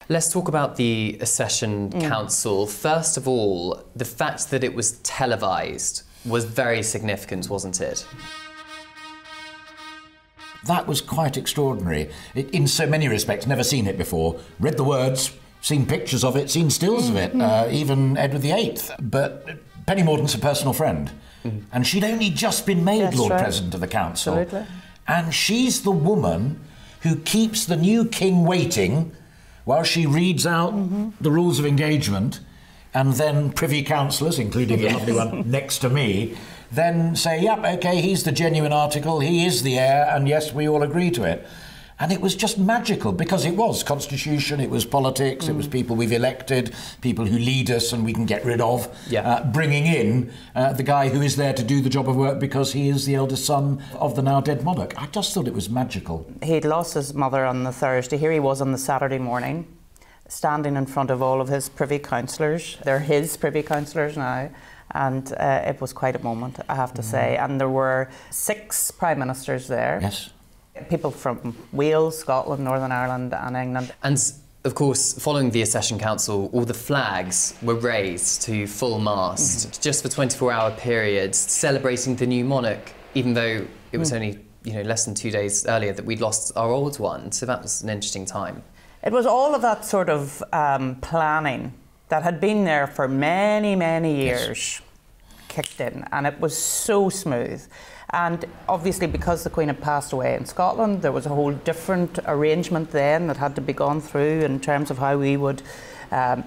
Let's talk about the Accession Council. First of all, the fact that it was televised was very significant, wasn't it? That was quite extraordinary. In so many respects, never seen it before. Read the words, seen pictures of it, seen stills of it, even Edward VIII. But Penny Mordaunt's a personal friend. And she'd only just been made Lord President of the Council. Absolutely. And she's the woman who keeps the new king waiting while she reads out the rules of engagement, and then Privy Councillors, including the lovely one next to me, then say, yep, OK, he's the genuine article, he is the heir, and yes, we all agree to it. And it was just magical, because it was constitution, it was politics, it was people we've elected, people who lead us and we can get rid of, bringing in the guy who is there to do the job of work because he is the eldest son of the now dead monarch. I just thought it was magical. He'd lost his mother on the Thursday. Here he was on the Saturday morning, standing in front of all of his Privy Councillors. They're his Privy Councillors now. And it was quite a moment, I have to say. And there were 6 Prime Ministers there. Yes. People from Wales, Scotland, Northern Ireland and England. And, of course, following the Accession Council, all the flags were raised to full mast, just for 24-hour periods, celebrating the new monarch, even though it was only, less than 2 days earlier that we'd lost our old one. So that was an interesting time. It was all of that sort of planning that had been there for many, many years, kicked in, and it was so smooth. And obviously, because the Queen had passed away in Scotland, there was a whole different arrangement then that had to be gone through in terms of how we would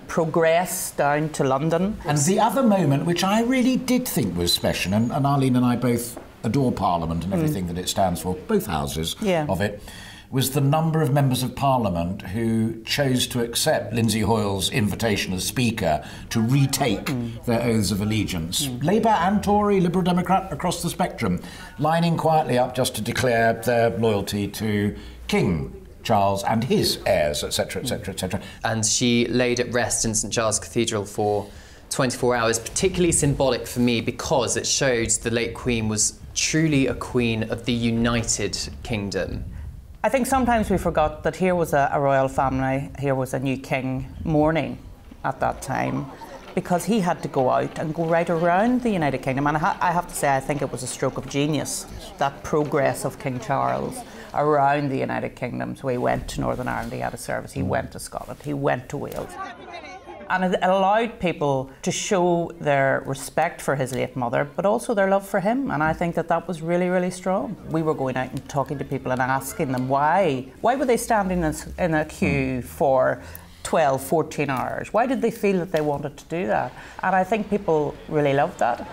progress down to London. And the other moment, which I really did think was special, and Arlene and I both adore Parliament and everything that it stands for, both houses of it, was the number of members of Parliament who chose to accept Lindsay Hoyle's invitation as Speaker to retake their oaths of allegiance. Labour and Tory, Liberal Democrat, across the spectrum, lining quietly up just to declare their loyalty to King Charles and his heirs, etc., etc., etc. And she laid at rest in St Giles Cathedral for 24 hours, particularly symbolic for me because it showed the late Queen was truly a queen of the United Kingdom. I think sometimes we forgot that here was a royal family, here was a new king mourning at that time, because he had to go out and go right around the United Kingdom. And I have to say, I think it was a stroke of genius, that progress of King Charles around the United Kingdom. So he went to Northern Ireland, he had a service, he went to Scotland, he went to Wales. And it allowed people to show their respect for his late mother, but also their love for him. And I think that that was really, really strong. We were going out and talking to people and asking them why. Why were they standing in a queue for 12, 14 hours? Why did they feel that they wanted to do that? And I think people really loved that.